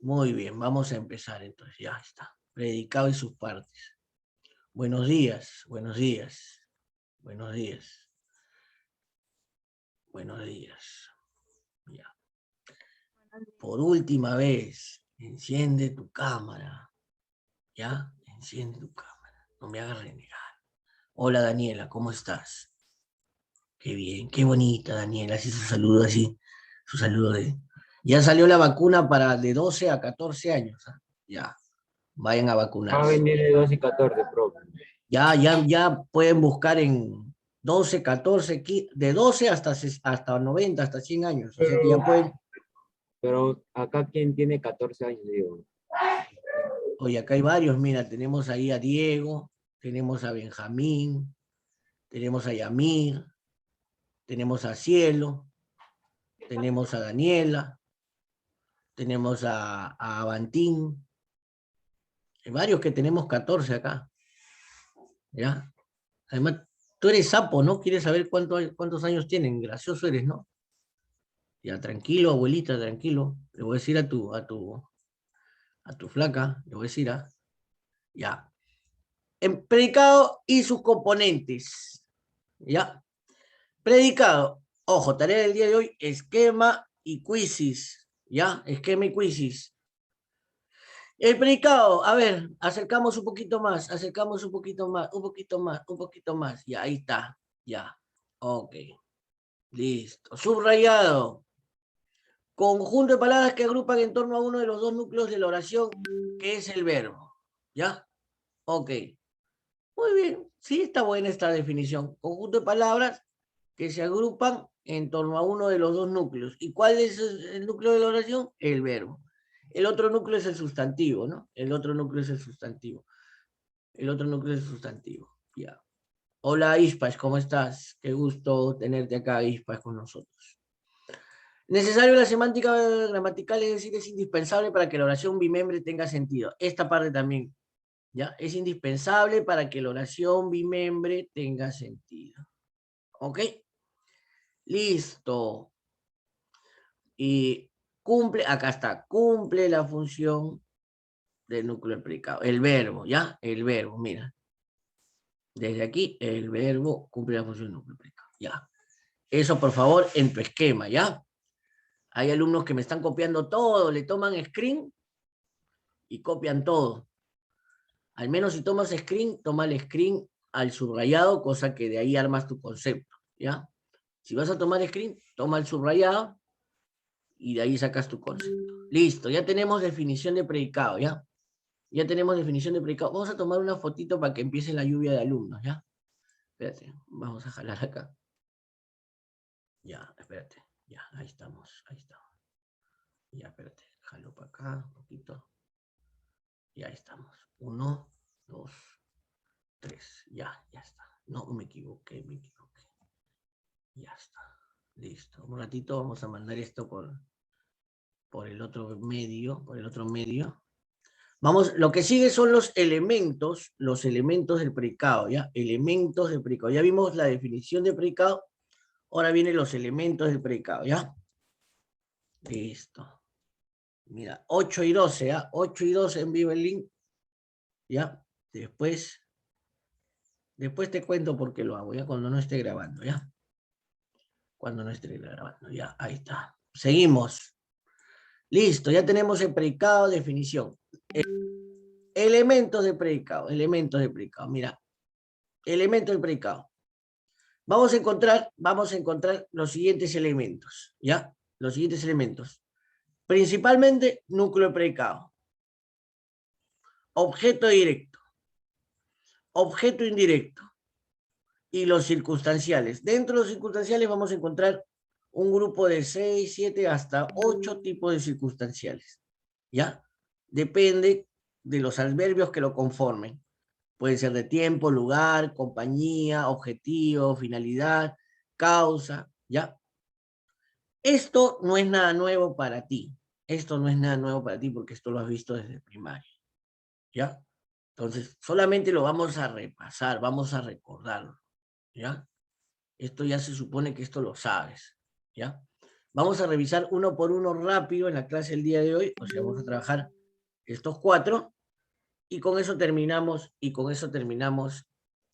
Muy bien, vamos a empezar entonces. Ya está. Predicado y sus partes. Buenos días, buenos días, buenos días, buenos días. Ya. Por última vez, enciende tu cámara. ¿Ya? Enciende tu cámara. No me hagas renegar. Hola Daniela, ¿cómo estás? Qué bien, qué bonita Daniela. Así su saludo, así. Su saludo de... Ya salió la vacuna para de 12 a 14 años. ¿Ah? Ya, vayan a Va a vacunarse. venir de 2 y 14, profe. Ya pueden buscar en 12, 14, de 12 hasta 90, hasta 100 años. O sea que ya Pero, pueden. pero acá quien tiene 14 años, digo. Oye, acá hay varios. Mira, tenemos ahí a Diego, tenemos a Benjamín, tenemos a Yamir, tenemos a Cielo, tenemos a Daniela, tenemos a Avantín. Hay varios que tenemos 14 acá. ¿Ya? Además, tú eres sapo, ¿no? ¿Quieres saber cuántos años tienen? Gracioso eres, ¿no? Ya, tranquilo, abuelita, tranquilo. Le voy a decir a tu flaca, le voy a decir, ya. En predicado y sus componentes. Ya. Predicado. Ojo, tarea del día de hoy, esquema y quizzes. Ya, esquema y quizzes. El predicado, a ver, acercamos un poquito más, acercamos un poquito más, un poquito más, un poquito más. Ya, ahí está. Ya. Ok. Listo. Subrayado. Conjunto de palabras que agrupan en torno a uno de los dos núcleos de la oración, que es el verbo. ¿Ya? Ok. Muy bien. Sí, está buena esta definición. Conjunto de palabras que se agrupan en torno a uno de los dos núcleos. ¿Y cuál es el núcleo de la oración? El verbo. El otro núcleo es el sustantivo, ¿no? El otro núcleo es el sustantivo. El otro núcleo es el sustantivo. Ya. Hola, Ispas, ¿cómo estás? Qué gusto tenerte acá, Ispas, con nosotros. Necesario la semántica gramatical, es decir, es indispensable para que la oración bimembre tenga sentido. Esta parte también, ¿ya? Es indispensable para que la oración bimembre tenga sentido. ¿Ok? Listo. Y cumple, acá está, cumple la función del núcleo predicado. El verbo, ¿ya? El verbo, mira. Desde aquí, el verbo cumple la función del núcleo predicado, ¿ya? Eso, por favor, en tu esquema, ¿ya? Hay alumnos que me están copiando todo, le toman screen y copian todo. Al menos si tomas screen, toma el screen al subrayado, cosa que de ahí armas tu concepto, ¿ya? Si vas a tomar screen, toma el subrayado y de ahí sacas tu concepto. Listo, ya tenemos definición de predicado, ¿ya? Ya tenemos definición de predicado. Vamos a tomar una fotito para que empiece la lluvia de alumnos, ¿ya? Espérate, vamos a jalar acá. Ya, espérate. Ya, ahí estamos, ahí estamos. Ya, espérate, jalo para acá un poquito. Ya estamos. 1, 2, 3. Ya está. No, me equivoqué. Ya está. Listo. Un ratito vamos a mandar esto por el otro medio. Vamos, lo que sigue son los elementos del predicado, ¿ya? Elementos del predicado. Ya vimos la definición de predicado, ahora vienen los elementos del predicado, ¿ya? Listo. Mira, 8 y 12, ¿ya? 8 y 12 en vivo el link, ¿ya? Después te cuento por qué lo hago, ¿ya? Cuando no esté grabando, ¿ya? Cuando no esté grabando, ya, ahí está. Seguimos. Listo, ya tenemos el predicado, definición. Elementos de predicado, mira. Elementos del predicado. Vamos a encontrar los siguientes elementos, ¿ya? Los siguientes elementos. Principalmente, núcleo de predicado. Objeto directo. Objeto indirecto. Y los circunstanciales. Dentro de los circunstanciales vamos a encontrar un grupo de 6, 7, hasta 8 tipos de circunstanciales, ¿ya? Depende de los adverbios que lo conformen. Pueden ser de tiempo, lugar, compañía, objetivo, finalidad, causa, ¿ya? Esto no es nada nuevo para ti. Esto no es nada nuevo para ti porque esto lo has visto desde primaria, ¿ya? Entonces, solamente lo vamos a repasar, vamos a recordarlo, ¿ya? Esto ya se supone que esto lo sabes, ¿ya? Vamos a revisar uno por uno rápido en la clase del día de hoy, o sea, vamos a trabajar estos 4, y con eso terminamos,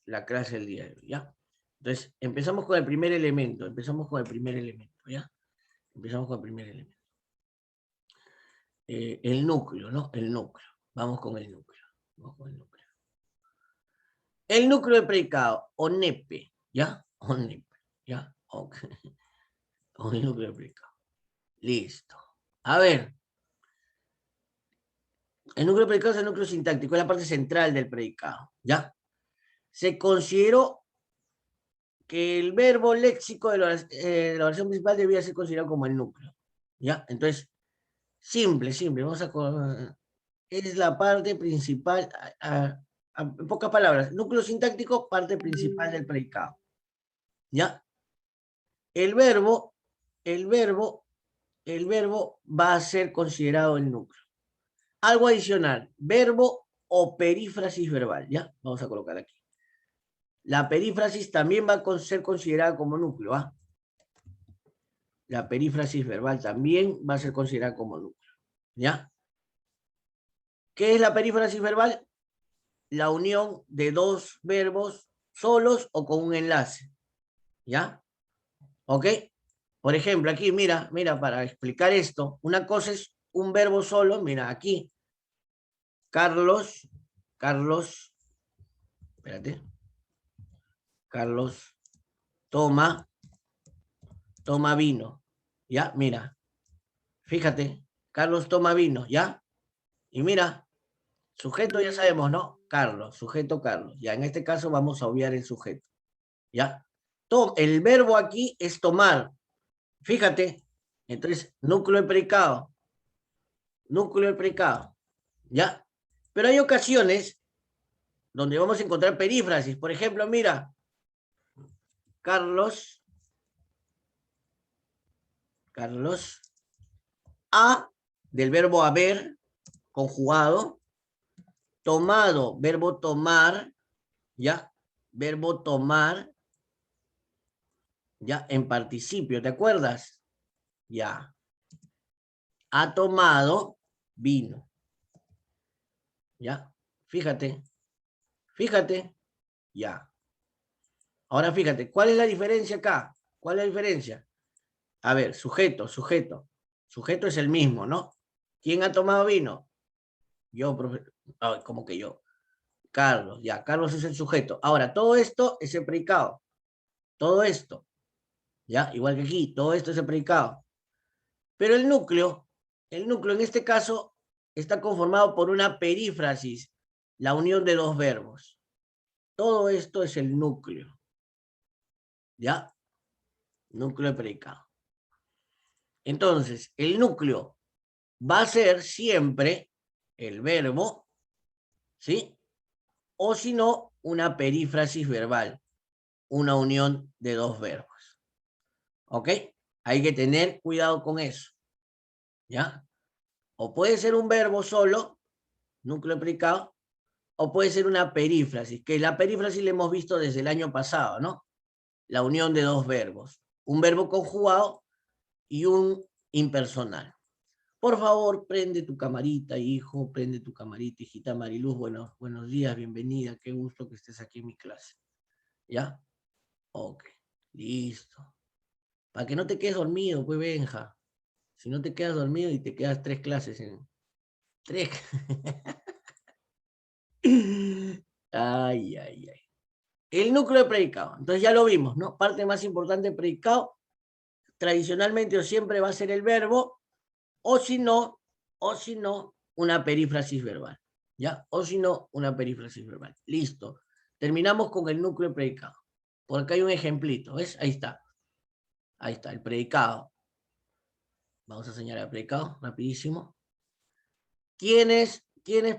la clase del día de hoy, ¿ya? Entonces, empezamos con el primer elemento, ¿ya? Empezamos con el primer elemento. El núcleo, ¿no? El núcleo. Vamos con el núcleo. El núcleo de predicado, o nepe, ¿ya? O nepe, ¿ya? Ok. O el núcleo de predicado. Listo. A ver. El núcleo de predicado es el núcleo sintáctico, es la parte central del predicado, ¿ya? Se consideró que el verbo léxico de la oración principal debía ser considerado como el núcleo, ¿ya? Entonces, simple, vamos a... Es la parte principal, en pocas palabras, núcleo sintáctico, parte principal del predicado, ¿ya? El verbo va a ser considerado el núcleo. Algo adicional, verbo o perífrasis verbal, ¿ya? Vamos a colocar aquí. La perífrasis también va a ser considerada como núcleo, ¿ah? La perífrasis verbal también va a ser considerada como núcleo, ¿ya? ¿Qué es la perífrasis verbal? La unión de dos verbos solos o con un enlace, ¿ya? ¿Ok? Por ejemplo, aquí, mira, para explicar esto, una cosa es un verbo solo, mira, aquí, Carlos, espérate, Carlos toma vino, ¿ya? Mira, fíjate, Carlos toma vino, ¿ya? Y mira, sujeto ya sabemos, ¿no? Carlos, sujeto Carlos. Ya, en este caso vamos a obviar el sujeto, ¿ya? El verbo aquí es tomar. Fíjate, entonces, núcleo de predicado, ¿ya? Pero hay ocasiones donde vamos a encontrar perífrasis. Por ejemplo, mira, Carlos, a del verbo haber, conjugado, tomado, verbo tomar, ¿ya? Verbo tomar, ¿ya? En participio, ¿te acuerdas? Ya. Ha tomado vino. ¿Ya? Fíjate, ya. Ahora fíjate, ¿cuál es la diferencia acá? ¿Cuál es la diferencia? A ver, sujeto. Sujeto es el mismo, ¿no? ¿Quién ha tomado vino? Yo, ¿cómo que yo? Carlos, ya, Carlos es el sujeto. Ahora, todo esto es el predicado. Todo esto, ¿ya? Igual que aquí, todo esto es el predicado. Pero el núcleo en este caso está conformado por una perífrasis, la unión de dos verbos. Todo esto es el núcleo, ¿ya? Núcleo de predicado. Entonces, el núcleo va a ser siempre el verbo, ¿sí? O si no, una perífrasis verbal, una unión de dos verbos. ¿Ok? Hay que tener cuidado con eso, ¿ya? O puede ser un verbo solo, núcleo de predicado, o puede ser una perífrasis, que la perífrasis la hemos visto desde el año pasado, ¿no? La unión de dos verbos, un verbo conjugado y un impersonal. Por favor, prende tu camarita, hijo, prende tu camarita, hijita Mariluz. Buenos días, bienvenida, qué gusto que estés aquí en mi clase. ¿Ya? Ok, listo. Para que no te quedes dormido, pues Benja. Si no te quedas dormido y te quedas 3 clases en... 3. Ay. El núcleo de predicado. Entonces ya lo vimos, ¿no? Parte más importante del predicado, tradicionalmente o siempre va a ser el verbo, o si no, una perífrasis verbal. ¿Ya? O si no, una perífrasis verbal. Listo. Terminamos con el núcleo de predicado. Por acá hay un ejemplito, ¿ves? Ahí está, el predicado. Vamos a señalar el predicado, rapidísimo. ¿Quiénes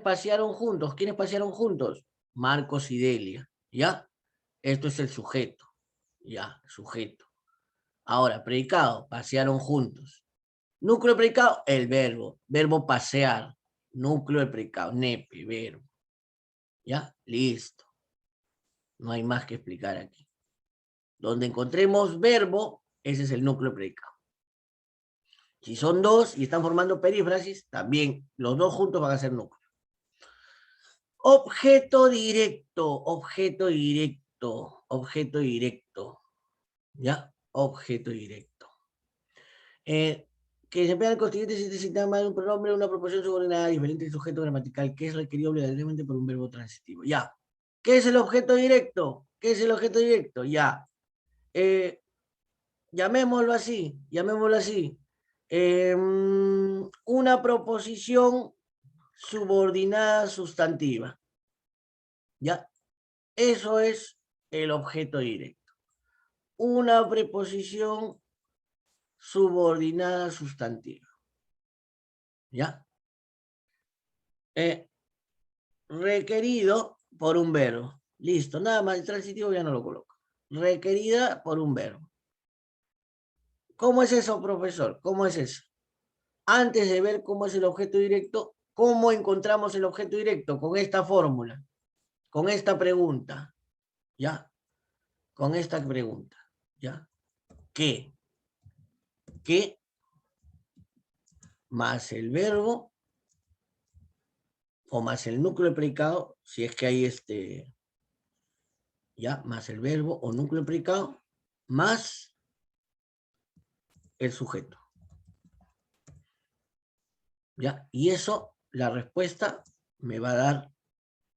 pasearon juntos? ¿Quiénes pasearon juntos? Marcos y Delia, ¿ya? Esto es el sujeto, ya, sujeto. Ahora, predicado, pasearon juntos. Núcleo de predicado, el verbo pasear. Núcleo de predicado, nepe, verbo. ¿Ya? Listo. No hay más que explicar aquí. Donde encontremos verbo, ese es el núcleo de predicado. Si son dos y están formando perífrasis, también los dos juntos van a ser núcleo. Objeto directo, objeto directo, objeto directo. ¿Ya? Objeto directo. Que se emplean constituyentes si necesitan más de un pronombre, una proposición subordinada diferente del sujeto gramatical, que es requerido obligatoriamente por un verbo transitivo. Ya. ¿Qué es el objeto directo? ¿Qué es el objeto directo? Ya. Llamémoslo así, llamémoslo así. Una proposición subordinada sustantiva. ¿Ya? Eso es el objeto directo. Una preposición subordinada sustantiva. ¿Ya? Requerido por un verbo. Listo, nada más, el transitivo ya no lo coloco. Requerida por un verbo. ¿Cómo es eso, profesor? ¿Cómo es eso? Antes de ver cómo es el objeto directo, ¿cómo encontramos el objeto directo? Con esta fórmula, con esta pregunta, ¿ya? Con esta pregunta, ¿ya? ¿Qué? ¿Qué más el verbo o más el núcleo predicado, si es que hay ¿ya? Más el verbo o núcleo predicado, más el sujeto. ¿Ya? Y eso, la respuesta me va a dar,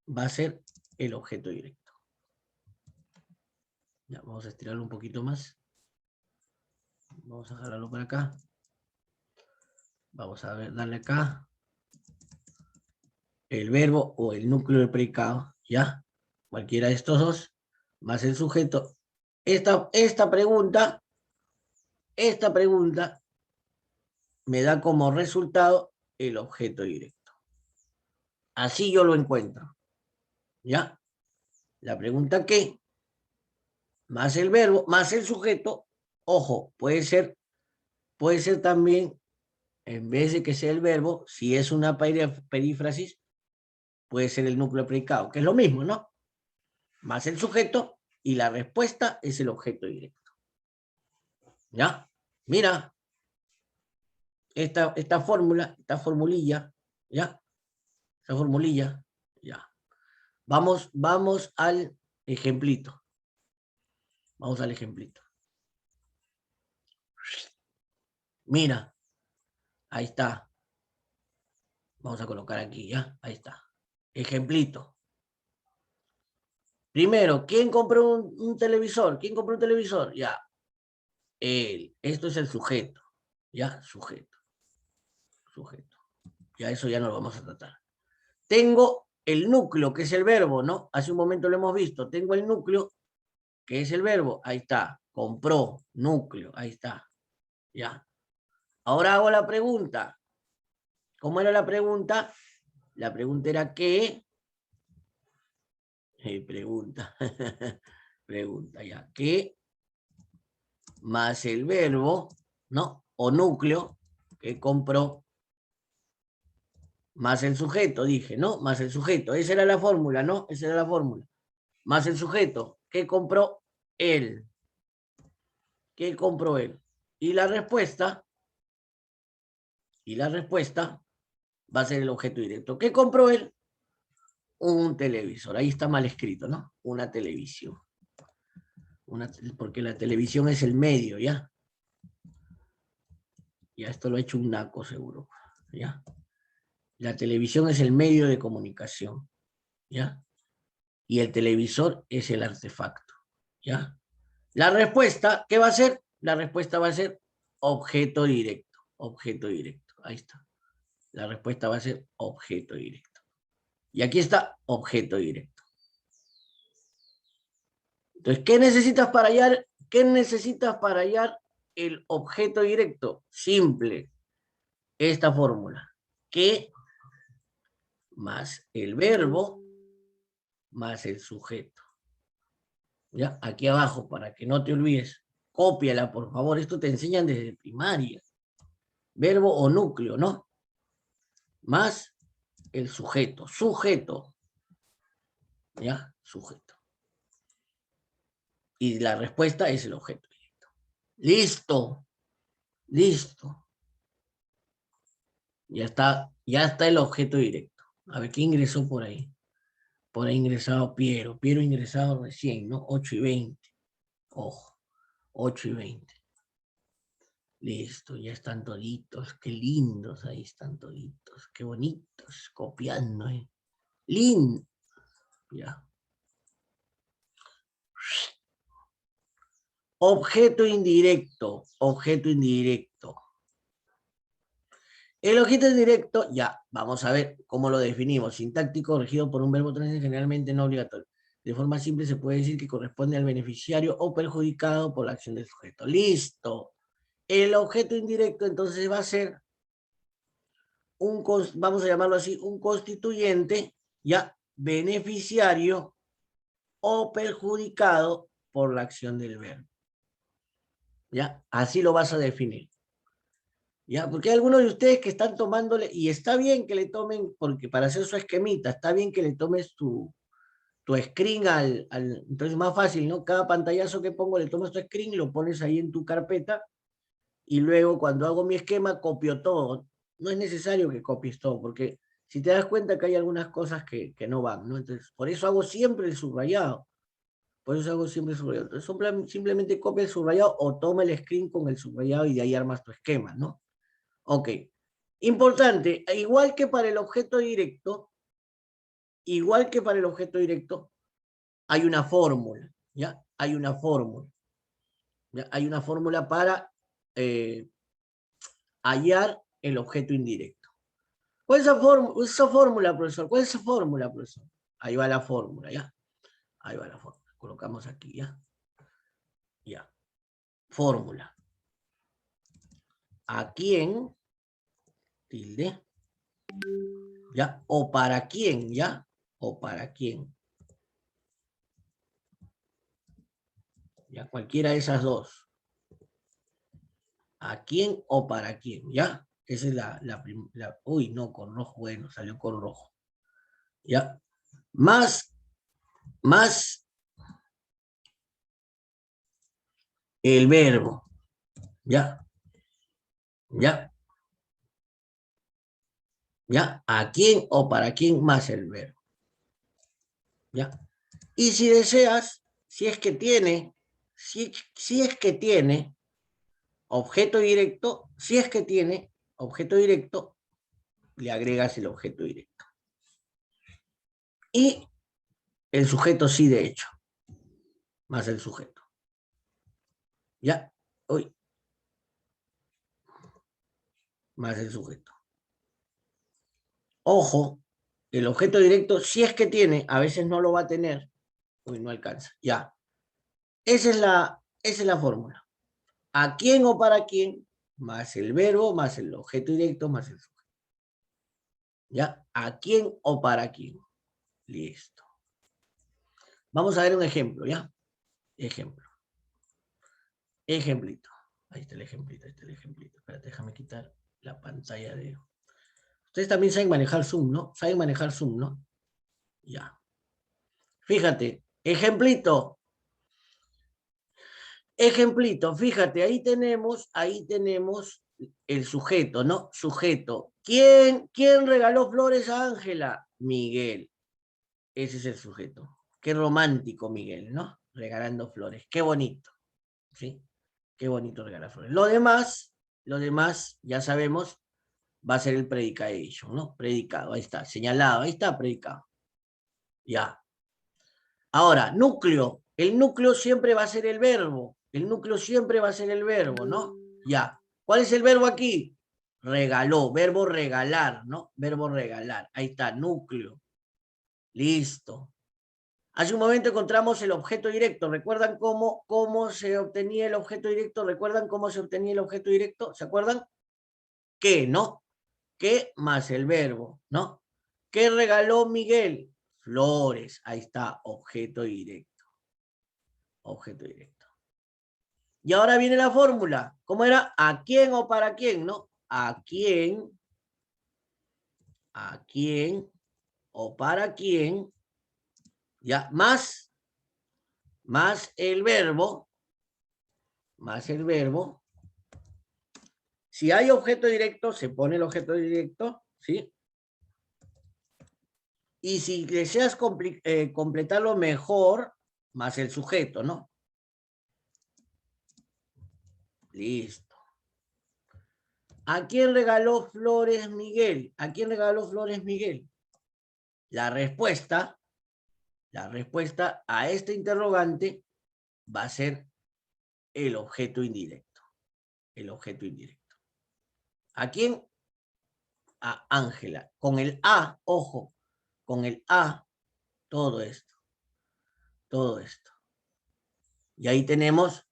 va a ser el objeto directo. Ya, vamos a estirarlo un poquito más. Vamos a jalarlo para acá. Vamos a ver, darle acá. El verbo o el núcleo del predicado, ¿ya? Cualquiera de estos dos, más el sujeto. Esta pregunta me da como resultado el objeto directo. Así yo lo encuentro, ¿ya? La pregunta ¿qué? Más el verbo, más el sujeto, ojo, puede ser también, en vez de que sea el verbo, si es una perífrasis, puede ser el núcleo predicado, que es lo mismo, ¿no? Más el sujeto y la respuesta es el objeto directo. ¿Ya? Mira, esta fórmula, esta formulilla, ¿ya? Esta formulilla, ya. Vamos al ejemplito. Vamos al ejemplito. Mira, ahí está. Vamos a colocar aquí, ¿ya? Ahí está. Ejemplito. Primero, ¿quién compró un televisor? ¿Quién compró un televisor? Ya. Él. Esto es el sujeto. ¿Ya? Sujeto. Sujeto. Ya eso ya no lo vamos a tratar. Tengo el núcleo, que es el verbo, ¿no? Hace un momento lo hemos visto. Tengo el núcleo, que es el verbo. Ahí está. Compró. Núcleo. Ahí está. Ya. Ahora hago la pregunta. ¿Cómo era la pregunta? La pregunta era ¿qué? Pregunta. Pregunta ya. ¿Qué más el verbo, ¿no? O núcleo que compró más el sujeto, dije, ¿no? Más el sujeto. Esa era la fórmula, ¿no? Esa era la fórmula. Más el sujeto. ¿Qué compró él? ¿Qué compró él? Y la respuesta va a ser el objeto directo. ¿Qué compró él? Un televisor. Ahí está mal escrito, ¿no? Una televisión. Porque la televisión es el medio, ¿ya? Ya esto lo ha hecho un naco seguro, ¿ya? La televisión es el medio de comunicación, ¿ya? Y el televisor es el artefacto, ¿ya? La respuesta, ¿qué va a ser? La respuesta va a ser objeto directo, objeto directo. Ahí está. La respuesta va a ser objeto directo. Y aquí está objeto directo. Entonces, ¿qué necesitas para hallar? ¿Qué necesitas para hallar el objeto directo? Simple. Esta fórmula. ¿Qué más el verbo más el sujeto? ¿Ya? Aquí abajo, para que no te olvides. Cópiala, por favor. Esto te enseñan desde primaria. Verbo o núcleo, ¿no? Más el sujeto. Sujeto. ¿Ya? Sujeto. Y la respuesta es el objeto directo. Listo. Listo. Ya está el objeto directo. A ver, ¿quién ingresó por ahí? Por ahí ingresado Piero. Piero ingresado recién, ¿no? 8:20. Ojo, 8:20. Listo, ya están toditos. Qué lindos ahí están toditos. Qué bonitos. Copiando, ¿eh? Lindo. Ya. Objeto indirecto. Objeto indirecto. El objeto indirecto, ya, vamos a ver cómo lo definimos. Sintáctico, regido por un verbo transitivo, generalmente no obligatorio. De forma simple se puede decir que corresponde al beneficiario o perjudicado por la acción del sujeto. ¡Listo! El objeto indirecto entonces va a ser vamos a llamarlo así, un constituyente, ya, beneficiario o perjudicado por la acción del verbo. ¿Ya? Así lo vas a definir. ¿Ya? Porque hay algunos de ustedes que están tomándole, y está bien que le tomen, porque para hacer su esquemita, está bien que le tomes tu screen entonces es más fácil, ¿no? Cada pantallazo que pongo le tomas tu screen, lo pones ahí en tu carpeta, y luego cuando hago mi esquema copio todo. No es necesario que copies todo, porque si te das cuenta que hay algunas cosas que no van, ¿no? Entonces, por eso hago siempre el subrayado. Por eso hago siempre el subrayado. Entonces, simplemente copia el subrayado o toma el screen con el subrayado y de ahí armas tu esquema, ¿no? Ok. Importante, igual que para el objeto directo, hay una fórmula, ¿ya? Hay una fórmula. ¿Ya? Hay una fórmula para hallar el objeto indirecto. ¿Cuál es esa fórmula, profesor? ¿Cuál es esa fórmula, profesor? Ahí va la fórmula, ¿ya? Ahí va la fórmula. Colocamos aquí, ¿ya? Ya. Fórmula. ¿A quién? Tilde. ¿Ya? ¿O para quién? ¿Ya? ¿O para quién? ¿Ya? Cualquiera de esas dos. ¿A quién o para quién? ¿Ya? Esa es uy, no, con rojo, bueno, salió con rojo. ¿Ya? Más el verbo. ¿Ya? ¿Ya? ¿Ya? ¿A quién o para quién más el verbo? ¿Ya? Y si deseas, si es que tiene objeto directo, le agregas el objeto directo. Y el sujeto sí, de hecho, más el sujeto. ¿Ya? Uy. Más el sujeto. Ojo, el objeto directo, si es que tiene, a veces no lo va a tener, uy, no alcanza. Ya. Esa es la fórmula. ¿A quién o para quién? Más el verbo, más el objeto directo, más el sujeto. ¿Ya? ¿A quién o para quién? Listo. Vamos a ver un ejemplo, ¿ya? Ejemplo. Ejemplito. Ahí está el ejemplito, Espérate, déjame quitar la pantalla de... Ustedes también saben manejar Zoom, ¿no? Saben manejar Zoom, ¿no? Ya. Fíjate, ejemplito. Ejemplito, fíjate, ahí tenemos el sujeto, ¿no? Sujeto. ¿Quién regaló flores a Ángela? Miguel. Ese es el sujeto. Qué romántico, Miguel, ¿no? Regalando flores. Qué bonito. ¿Sí? Qué bonito regalar flores. Lo demás, ya sabemos, va a ser el predication, ¿no? Predicado, ahí está, señalado, ahí está, predicado. Ya. Ahora, núcleo. El núcleo siempre va a ser el verbo. El núcleo siempre va a ser el verbo, ¿no? Ya. ¿Cuál es el verbo aquí? Regaló, verbo regalar, ¿no? Verbo regalar. Ahí está, núcleo. Listo. Hace un momento encontramos el objeto directo. ¿Recuerdan cómo se obtenía el objeto directo? ¿Recuerdan cómo se obtenía el objeto directo? ¿Se acuerdan? ¿Qué, no? ¿Qué más el verbo, no? ¿Qué regaló Miguel? Flores. Ahí está, objeto directo. Objeto directo. Y ahora viene la fórmula. ¿Cómo era? ¿A quién o para quién, no? ¿A quién o para quién? Ya, más el verbo, Si hay objeto directo, se pone el objeto directo, ¿sí? Y si deseas completarlo mejor, más el sujeto, ¿no? Listo. ¿A quién regaló flores Miguel? ¿A quién regaló flores Miguel? La respuesta a este interrogante va a ser el objeto indirecto. El objeto indirecto. ¿A quién? A Ángela. Con el A, ojo, con el A, todo esto. Todo esto. Y ahí tenemos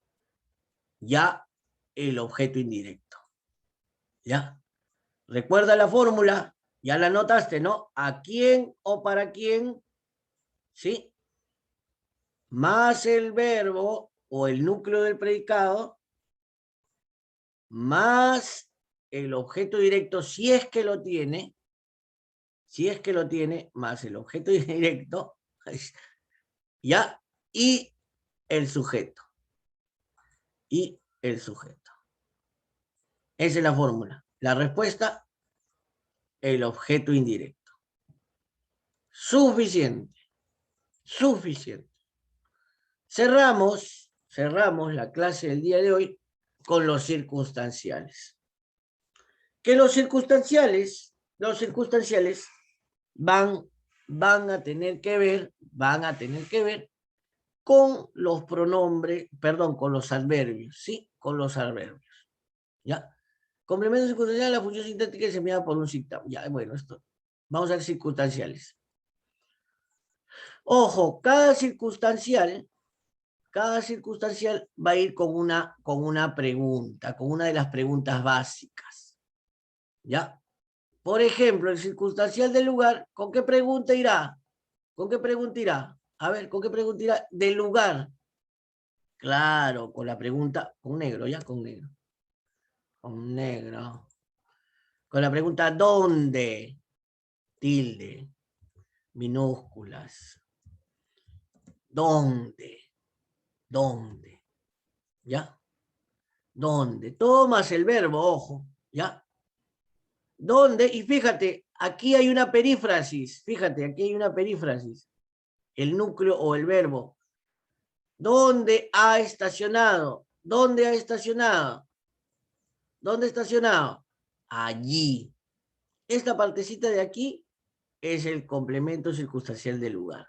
ya el objeto indirecto. ¿Ya? Recuerda la fórmula, ya la notaste, ¿no? ¿A quién o para quién? ¿Sí? Más el verbo o el núcleo del predicado, más el objeto directo, si es que lo tiene, más el objeto directo, ¿ya? Y el sujeto. Y el sujeto. Esa es la fórmula. La respuesta, el objeto indirecto. Suficiente. Suficiente. Cerramos la clase del día de hoy con los circunstanciales. Que los circunstanciales van a tener que ver con los pronombres, perdón, con los adverbios, ¿sí? Con los adverbios, ¿ya? Complemento circunstancial, la función sintáctica es enviada por un síntoma. Ya, bueno, esto. Vamos a ver circunstanciales. Ojo, cada circunstancial va a ir con una pregunta, con una de las preguntas básicas, ¿ya? Por ejemplo, el circunstancial del lugar, ¿con qué pregunta irá? ¿Con qué pregunta irá? A ver, ¿con qué pregunta irá? Del lugar. Claro, con la pregunta, con negro, ya, con negro. Con negro. Con la pregunta, ¿dónde? Tilde. Minúsculas. ¿Dónde? ¿Dónde? ¿Ya? ¿Dónde? Tomas el verbo, ojo, ¿ya? ¿Dónde? Y fíjate, aquí hay una perífrasis. Fíjate, aquí hay una perífrasis. El núcleo o el verbo. ¿Dónde ha estacionado? ¿Dónde ha estacionado? ¿Dónde ha estacionado? Allí. Esta partecita de aquí es el complemento circunstancial del lugar.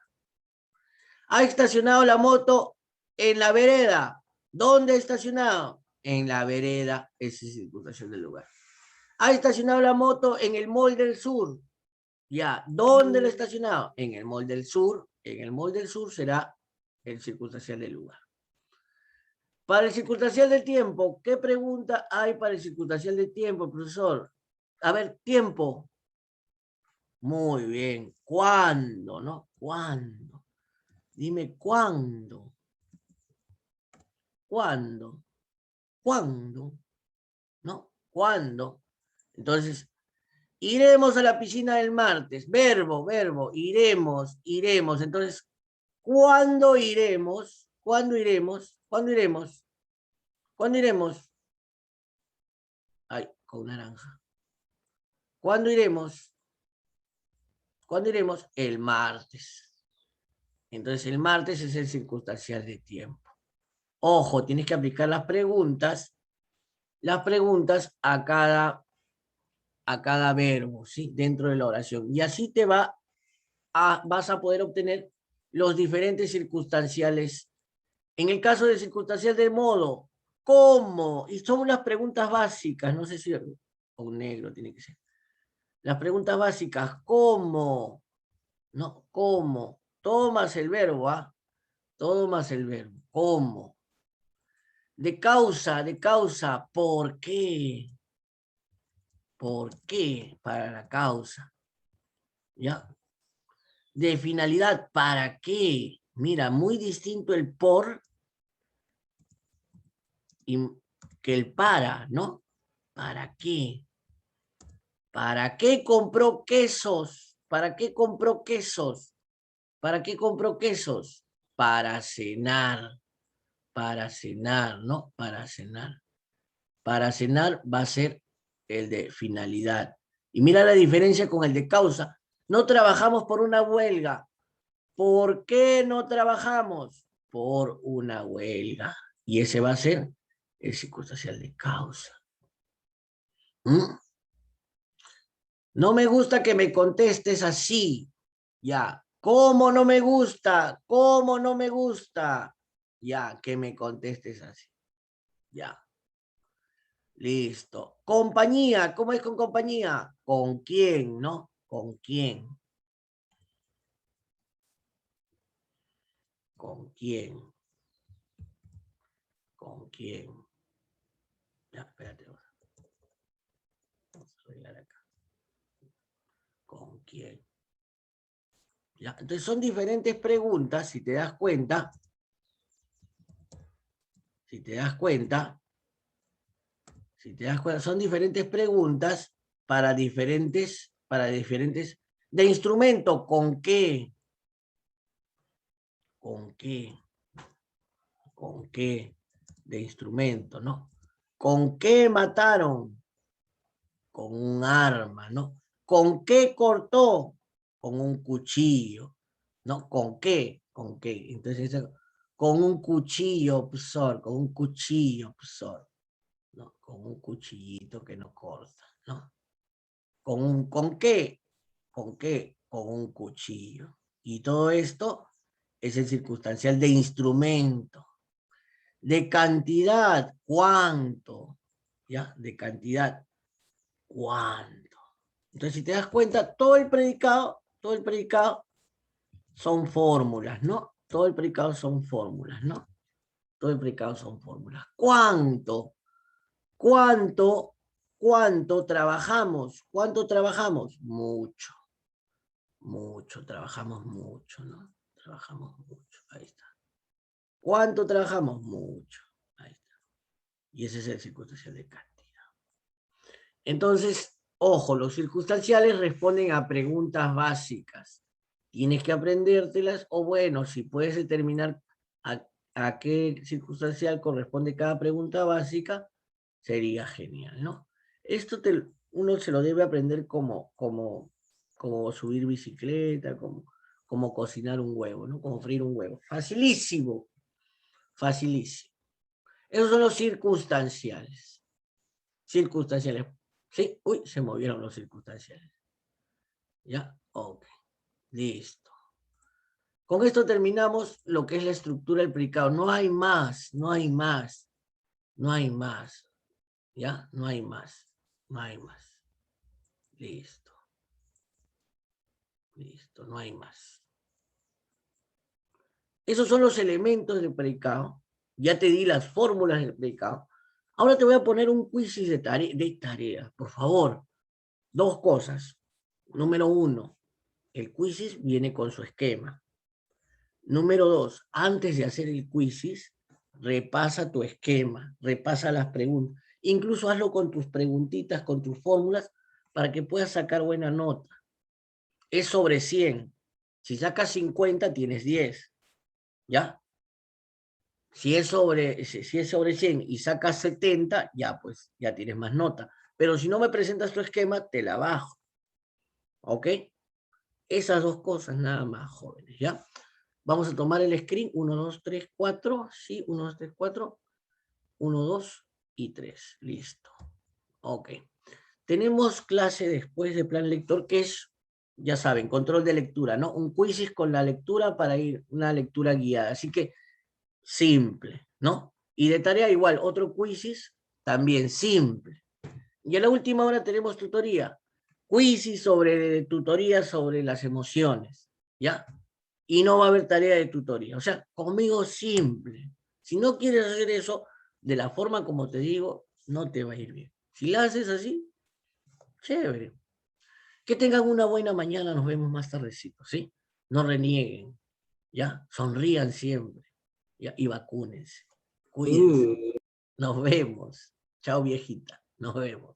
Ha estacionado la moto en la vereda. ¿Dónde ha estacionado? En la vereda, esa es circunstancial del lugar. Ha estacionado la moto en el Mall del Sur. Ya, ¿dónde lo ha estacionado? En el Mall del Sur. En el Mall del Sur será el circunstancial del lugar. Para el circunstancial del tiempo, ¿qué pregunta hay para el circunstancial del tiempo, profesor? A ver, tiempo. Muy bien. ¿Cuándo, no? ¿Cuándo? Dime, ¿cuándo? ¿Cuándo? ¿Cuándo? ¿No? ¿Cuándo? Entonces, iremos a la piscina del martes. Verbo, iremos. Entonces, ¿cuándo iremos? ¿Cuándo iremos? ¿Cuándo iremos? ¿Cuándo iremos? Ay, con naranja. ¿Cuándo iremos? ¿Cuándo iremos? El martes. Entonces, el martes es el circunstancial de tiempo. Ojo, tienes que aplicar las preguntas a cada verbo, ¿sí? Dentro de la oración. Y así vas a poder obtener los diferentes circunstanciales. En el caso del circunstancial del modo, ¿cómo? Y son unas preguntas básicas, no sé si con negro tiene que ser. Las preguntas básicas, ¿cómo? No, ¿cómo? Tomas el verbo, ¿ah? Tomas el verbo, ¿cómo? De causa, ¿por qué? ¿Por qué? Para la causa. ¿Ya? De finalidad, ¿para qué? Mira, muy distinto el por que el para, ¿no? ¿Para qué? ¿Para qué compró quesos? ¿Para qué compró quesos? ¿Para qué compró quesos? Para cenar, ¿no? Para cenar. Para cenar va a ser el de finalidad. Y mira la diferencia con el de causa. No trabajamos por una huelga. ¿Por qué no trabajamos? Por una huelga. Y ese va a ser el circunstancial de causa. ¿Mm? No me gusta que me contestes así. Ya. ¿Cómo no me gusta? ¿Cómo no me gusta? Ya, que me contestes así. Ya. Listo. Compañía, ¿cómo es con compañía? ¿Con quién, no? ¿Con quién? ¿Con quién? ¿Con quién? Ya, espérate. Vamos a arreglar acá. ¿Con quién? Ya, entonces son diferentes preguntas, si te das cuenta. Si te das cuenta, son diferentes preguntas para diferentes, de instrumento, ¿con qué? ¿Con qué? ¿Con qué? De instrumento, ¿no? ¿Con qué mataron? Con un arma, ¿no? ¿Con qué cortó? Con un cuchillo, ¿no? ¿Con qué? ¿Con qué? Entonces, con un cuchillo, profesor, con un cuchillo, profesor, ¿no? Con un cuchillito que no corta, ¿no? ¿Con qué? ¿Con qué? Con un cuchillo. Y todo esto es el circunstancial de instrumento. De cantidad, ¿cuánto? ¿Ya? De cantidad, ¿cuánto? Entonces, si te das cuenta, todo el predicado son fórmulas, ¿no? Todo el predicado son fórmulas, ¿no? Todo el predicado son fórmulas. ¿Cuánto? ¿Cuánto? ¿Cuánto trabajamos? ¿Cuánto trabajamos? Mucho. Mucho, trabajamos mucho, ¿no? Trabajamos mucho, ahí está. ¿Cuánto trabajamos? Mucho, ahí está. Y ese es el circunstancial de cantidad. Entonces, ojo, los circunstanciales responden a preguntas básicas. Tienes que aprendértelas, o bueno, si puedes determinar a qué circunstancial corresponde cada pregunta básica, sería genial, ¿no? Esto uno se lo debe aprender como subir bicicleta, como cocinar un huevo, ¿no? Como freír un huevo. Facilísimo, facilísimo. Esos son los circunstanciales. Circunstanciales. Sí, uy, se movieron los circunstanciales. ¿Ya? Ok, listo. Con esto terminamos lo que es la estructura del predicado. No hay más, no hay más, no hay más. ¿Ya? No hay más, no hay más. Listo. Listo, no hay más. Esos son los elementos del predicado. Ya te di las fórmulas del predicado. Ahora te voy a poner un quiz de tarea. Por favor, dos cosas. Número uno, el quiz viene con su esquema. Número dos, antes de hacer el quiz, repasa tu esquema, repasa las preguntas. Incluso hazlo con tus preguntitas, con tus fórmulas, para que puedas sacar buena nota. Es sobre 100. Si sacas 50, tienes 10. ¿Ya? Si es sobre 100 y sacas 70, ya pues, ya tienes más nota. Pero si no me presentas tu esquema, te la bajo. ¿Ok? Esas dos cosas nada más, jóvenes, ¿ya? Vamos a tomar el screen. 1, 2, 3, 4. Sí, 1, 2, 3, 4. 1, 2 y 3. Listo. Ok. Tenemos clase después de plan lector, que es, ya saben, control de lectura, ¿no? Un quiz con la lectura para ir una lectura guiada. Así que simple, ¿no? Y de tarea igual, otro quiz también simple. Y a la última hora tenemos tutoría. Quiz sobre tutoría sobre las emociones, ¿ya? Y no va a haber tarea de tutoría. O sea, conmigo simple. Si no quieres hacer eso, de la forma como te digo, no te va a ir bien. Si la haces así, chévere. Que tengan una buena mañana, nos vemos más tardecito, ¿sí? No renieguen, ¿ya? Sonrían siempre, ¿ya? Y vacúnense. Cuídense. Nos vemos. Chao, viejita. Nos vemos.